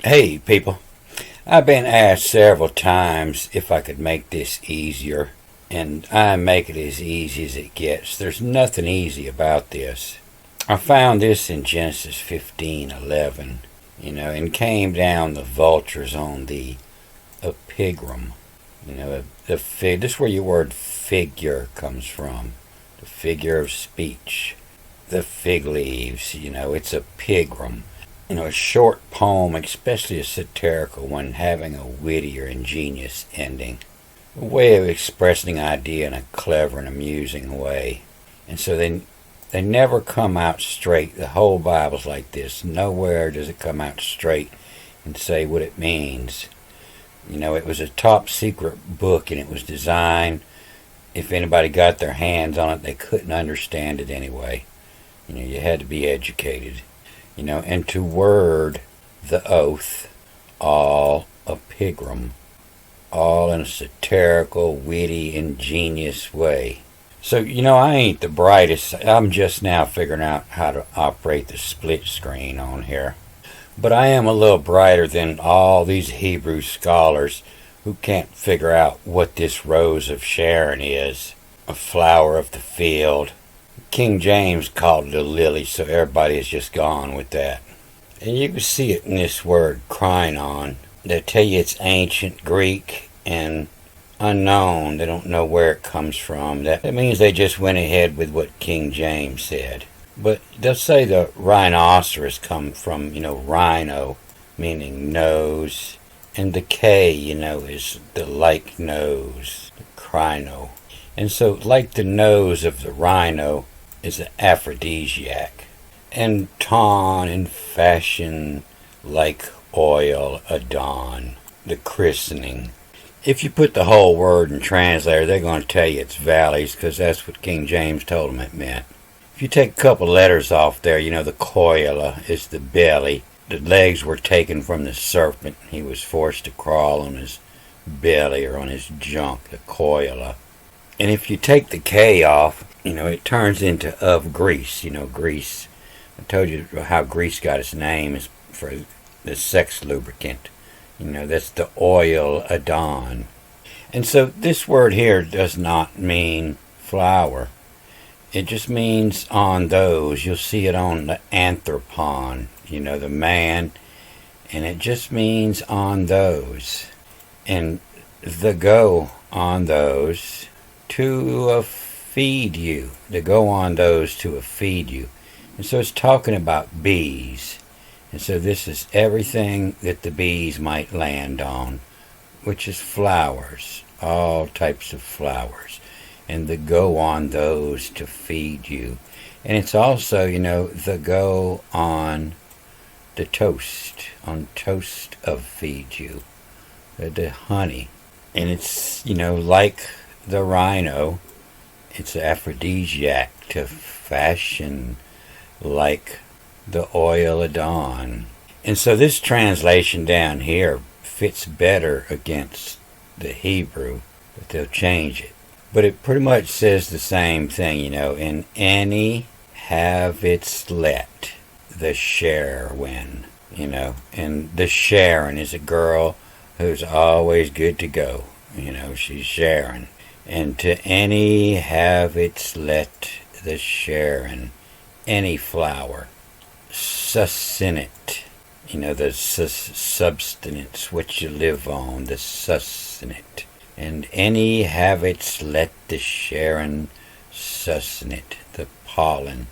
Hey, people. I've been asked several times if I could make this easier, and I make it as easy as it gets. There's nothing easy about this. I found this in Genesis 15:11, and came down the vultures on the epigrum. This is where your word figure comes from, the figure of speech. The fig leaves, it's a pigrum. A short poem, especially a satirical one, having a witty or ingenious ending. A way of expressing an idea in a clever and amusing way. And so they never come out straight. The whole Bible's like this. Nowhere does it come out straight and say what it means. It was a top secret book, and it was designed, if anybody got their hands on it, they couldn't understand it anyway. You had to be educated. And to word the oath, all a pigrum, all in a satirical, witty, ingenious way. So, I ain't the brightest. I'm just now figuring out how to operate the split screen on here. But I am a little brighter than all these Hebrew scholars who can't figure out what this rose of Sharon is, a flower of the field. King James called it a lily, so everybody has just gone with that. And you can see it in this word, krynon. They tell you it's ancient Greek and unknown. They don't know where it comes from. That means they just went ahead with what King James said. But they'll say the rhinoceros come from, rhino, meaning nose. And the K, is the like nose, the crino. And so, like the nose of the rhino, is an aphrodisiac, and ton in fashion like oil adon, the christening. If you put the whole word in translator, they're going to tell you it's valleys, because that's what King James told them it meant. If you take a couple letters off there, the koila is the belly. The legs were taken from the serpent. He was forced to crawl on his belly or on his junk, the koila. And if you take the K off, it turns into of Greece. Greece. I told you how Greece got its name is for the sex lubricant. That's the oil adon. And so this word here does not mean flower. It just means on those. You'll see it on the anthropon, the man. And it just means on those. And the go on those to feed you, to go on those to feed you. And so it's talking about bees. And so this is everything that the bees might land on, which is flowers, all types of flowers. And the go on those to feed you. And it's also, the go on the toast, on toast of feed you, the honey. And it's, like the rhino, it's aphrodisiac to fashion like the oil adon. And so this translation down here fits better against the Hebrew, but they'll change it. But it pretty much says the same thing, in any have its let, the Sharon, and the Sharon is a girl who's always good to go. She's Sharon. And to any have its let, the Sharon, any flower, succinate, the substance which you live on, the succinate. And any have its let, the Sharon, succinate, the pollen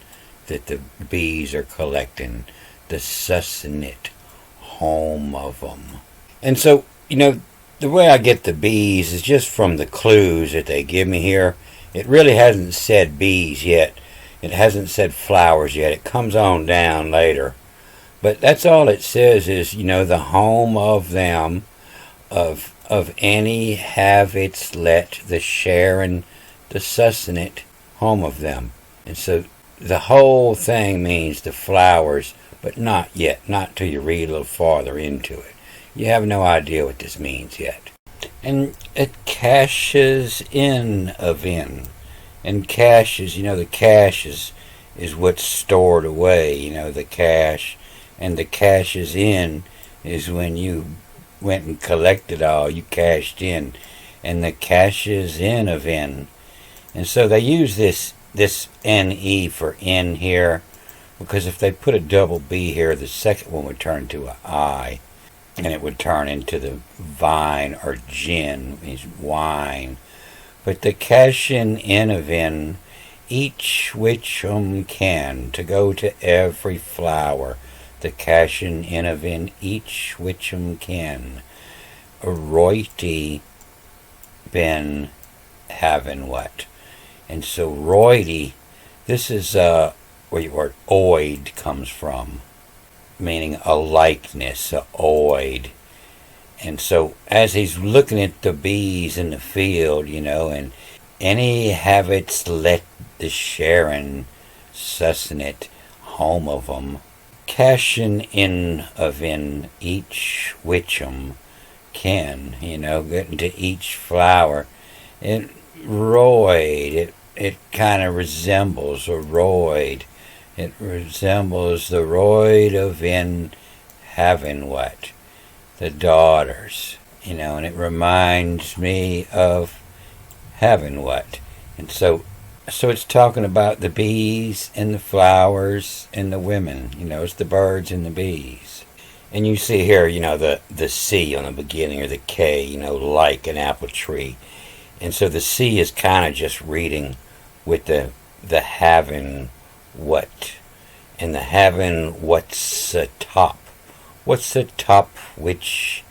that the bees are collecting, the succinate home of them. And so, the way I get the bees is just from the clues that they give me here. It really hasn't said bees yet. It hasn't said flowers yet. It comes on down later. But that's all it says is, the home of them, of any have its let, the Sharon, the succinate home of them. And so the whole thing means the flowers, but not yet, not till you read a little farther into it. You have no idea what this means yet. And it caches in of in. And caches, the cache is what's stored away, the cache. And the caches in is when you went and collected all, you cashed in, and the cashes in of in. And so they use this NE for in here, because if they put a double B here, the second one would turn to an I, and it would turn into the vine or gin, means wine. But the cashin in of in, each which can, to go to every flower, the cashin in of in, each which can, roity been having what? And so roity, this is where your word oid comes from, meaning a likeness, a oid. And so as he's looking at the bees in the field, and any habits let the Sharon sussing home of 'em, cashin in of in each which 'em can, getting to each flower. It roid, it kind of resembles a roid. It resembles the roid of in having what? The daughters, and it reminds me of having what? And so it's talking about the bees and the flowers and the women, it's the birds and the bees. And you see here, the C on the beginning, or the K, like an apple tree. And so the C is kind of just reading with the having what. And the having what's the top. What's the top which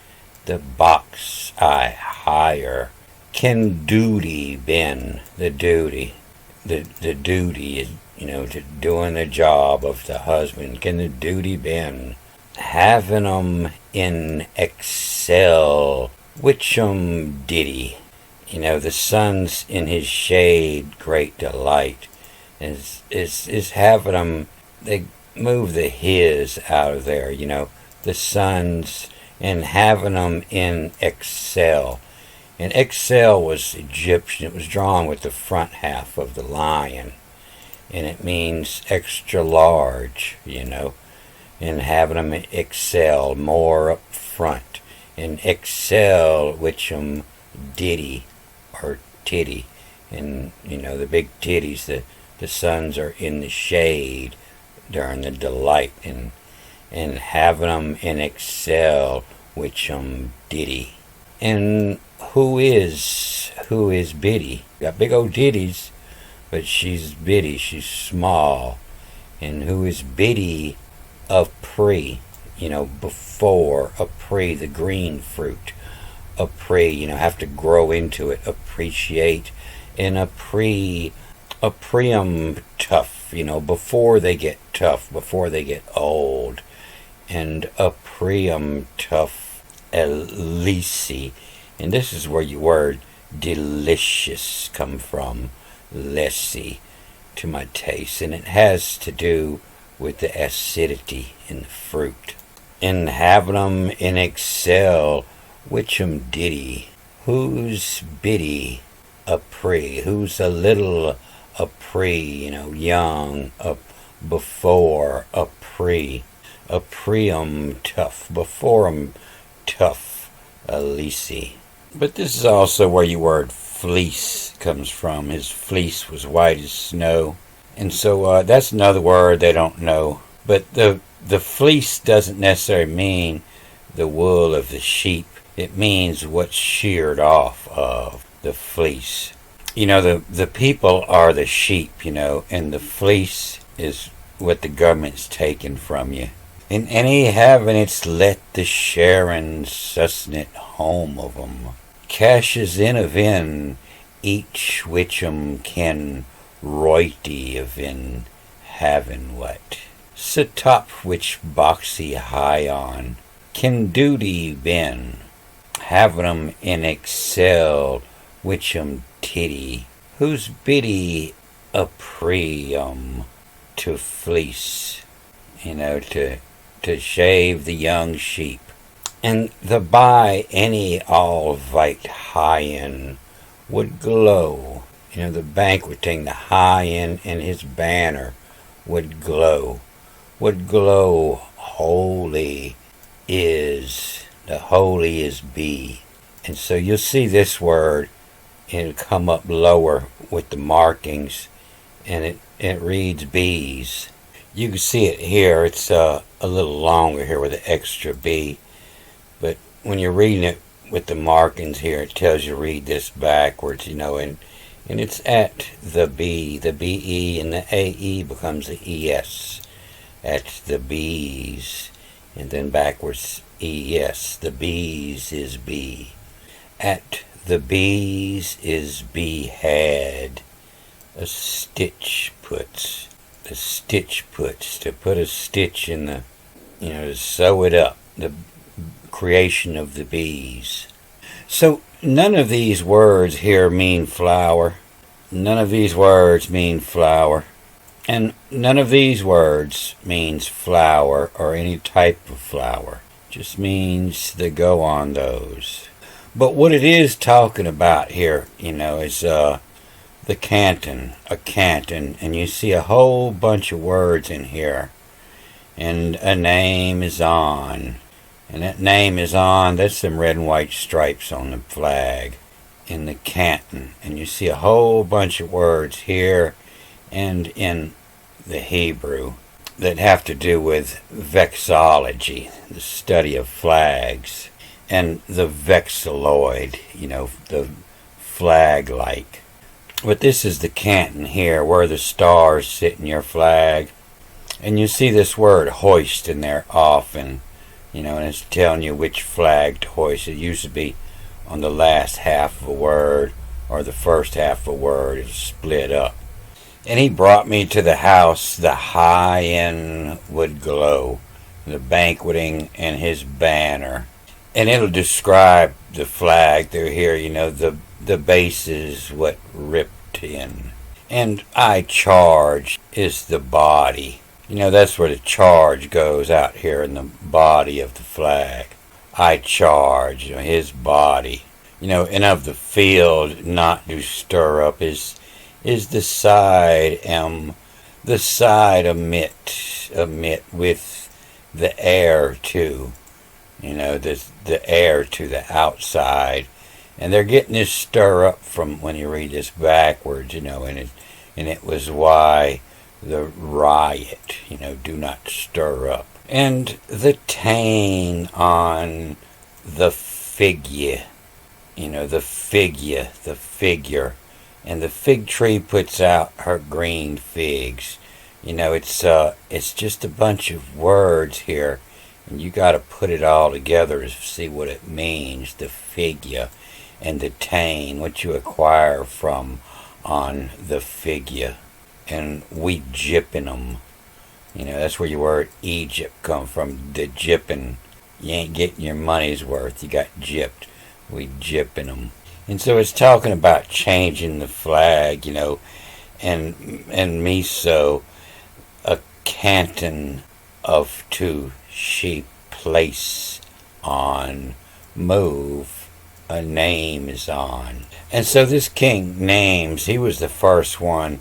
the box I hire? Can duty been the duty? The duty is, to doing the job of the husband. Can the duty been having 'em in excel? Which did he? The sun's in his shade, great delight. Is having 'em, they move the his out of there, the sun's, and having 'em in excel. And excel was Egyptian. It was drawn with the front half of the lion. And it means extra large, and having 'em excel more up front. And excel, which diddy or titty. And, the big titties, the suns are in the shade during the delight. And having 'em in excel, which diddy. And who is Biddy? Got big old titties, but she's bitty, she's small. And who is Biddy of pre, before a pre, the green fruit. A pre, have to grow into it, appreciate. And a preum tough, before they get tough, before they get old. And a preum tough elisi. And this is where your word delicious come from, lessy, to my taste. And it has to do with the acidity in the fruit. And having 'em in excel, which diddy? Who's biddy a pre? Who's a little a pre, young, a before a pre? A preum tough, before 'em tough, a leasy. But this is also where your word fleece comes from. His fleece was white as snow. And so that's another word they don't know. But the fleece doesn't necessarily mean the wool of the sheep. It means what's sheared off of the fleece. The people are the sheep, and the fleece is what the government's taken from you. And any having it's let the Sharon sussing it home of 'em. Cashes in of in, each which can roity of in having what. Satop which boxy high on. Can duty been having 'em in excel, which titty. Who's biddy a preum to fleece, to shave the young sheep. And the by any all white high-in would glow. The banqueting, the high-in and his banner would glow holy is. The holy is be. And so you'll see this word, it'll come up lower with the markings, and it reads bees. You can see it here. It's a little longer here with an extra B. But when you're reading it with the markings here, it tells you to read this backwards, and it's at the B. The BE and the AE becomes the ES. At the bees. And then backwards ES. The bees is B. At the bees is be had. A stitch puts. The stitch puts. To put a stitch in the, to sew it up. The creation of the bees. So none of these words here mean flower. None of these words mean flower. And none of these words means flower or any type of flower. Just means the go on those. But what it is talking about here, is the canton, a canton. And you see a whole bunch of words in here. And a name is on. And that name is on, that's some red and white stripes on the flag in the canton. And you see a whole bunch of words here and in the Hebrew that have to do with vexillology, the study of flags, and the vexilloid, the flag-like. But this is the canton here, where the stars sit in your flag. And you see this word hoist in there often. And it's telling you which flag to hoist. It used to be on the last half of a word or the first half of a word. It's split up. And he brought me to the house, the high end would glow, the banqueting and his banner. And it'll describe the flag through here, the base is what ripped in. And I charge is the body. That's where the charge goes out here in the body of the flag. I charge, his body. And of the field not to stir up is the side the side emit with the air too. The air to the outside. And they're getting this stir up from when you read this backwards, and it was why the riot, do not stir up. And the tain on the figure, the figure. And the fig tree puts out her green figs. It's just a bunch of words here. And you got to put it all together to see what it means. The figure and the tain, what you acquire from on the figure. And we jipping them. That's where your word Egypt come from. The jipping. You ain't getting your money's worth. You got gypped. We jipping them. And so it's talking about changing the flag, and miso, a canton of two sheep place on, move, a name is on. And so this king names, he was the first one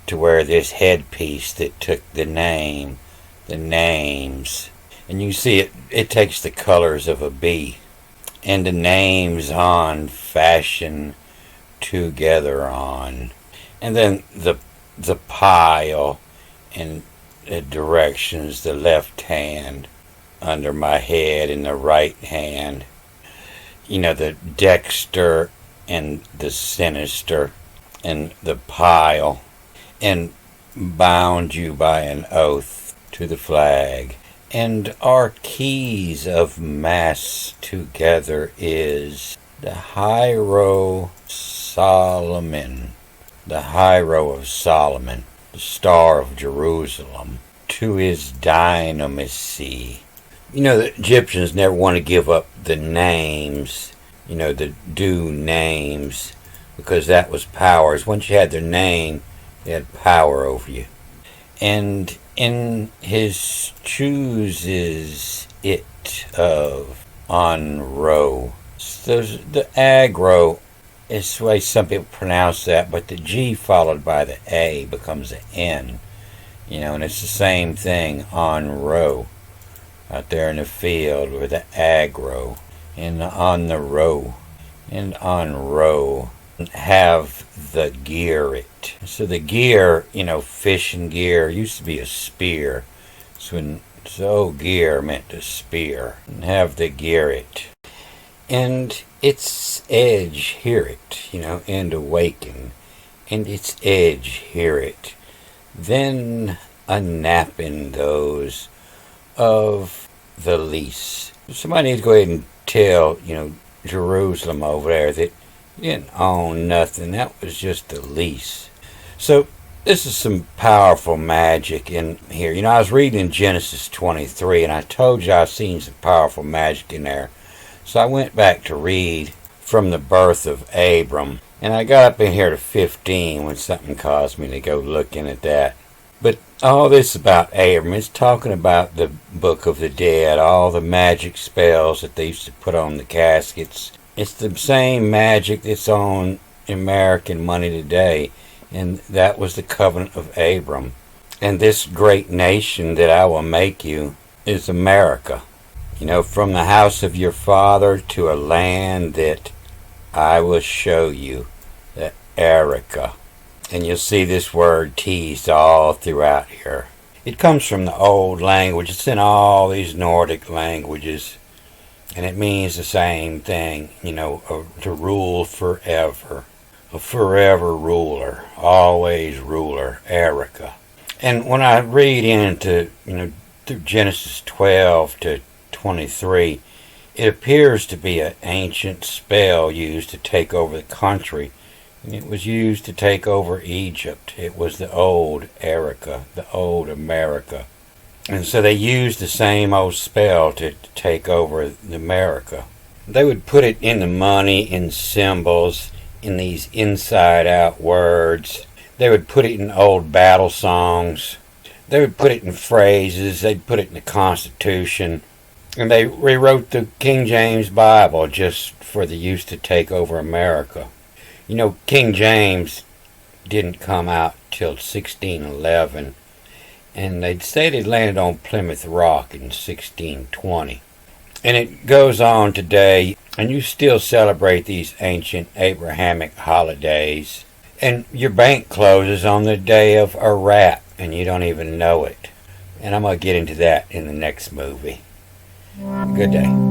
to wear this headpiece that took the names. And you see it takes the colors of a bee. And the names on, fashion together on. And then the pile and the directions, the left hand under my head and the right hand. The dexter and the sinister and the pile. And bound you by an oath to the flag. And our keys of mass together is the Hiero Solomon, the Hiero of Solomon, the Star of Jerusalem, to his dynamasy. The Egyptians never want to give up the names, the due names, because that was powers. Once you had their name, they had power over you. And in his chooses it of on row. So the agro is the way some people pronounce that, but the G followed by the A becomes an N. And it's the same thing on row. out there in the field with the aggro and on the row and on row have the gear it. So the gear, fishing gear used to be a spear. So gear meant to spear. And have the gear it. And its edge hear it, and awaken. And its edge hear it. Then a napping goes of the lease. Somebody needs to go ahead and tell, Jerusalem over there that you didn't own nothing. That was just the lease. So this is some powerful magic in here. I was reading Genesis 23, and I told you I've seen some powerful magic in there. So I went back to read from the birth of Abram, and I got up in here to 15 when something caused me to go looking at that. But all this about Abram, it's talking about the Book of the Dead, all the magic spells that they used to put on the caskets. It's the same magic that's on American money today, and that was the covenant of Abram. And this great nation that I will make you is America. From the house of your father to a land that I will show you, the Erica. And you'll see this word teased all throughout here. It comes from the old language. It's in all these Nordic languages. And it means the same thing, to rule forever. A forever ruler, always ruler, Erica. And when I read into, through Genesis 12 to 23, it appears to be an ancient spell used to take over the country. And it was used to take over Egypt. It was the old Erica, the old America. And so they used the same old spell to take over America. They would put it in the money, in symbols, in these inside-out words. They would put it in old battle songs. They would put it in phrases. They'd put it in the Constitution. And they rewrote the King James Bible just for the use to take over America. King James didn't come out till 1611. And they'd say it landed on Plymouth Rock in 1620. And it goes on today, and you still celebrate these ancient Abrahamic holidays. And your bank closes on the day of a rat, and you don't even know it. And I'm going to get into that in the next movie. Good day.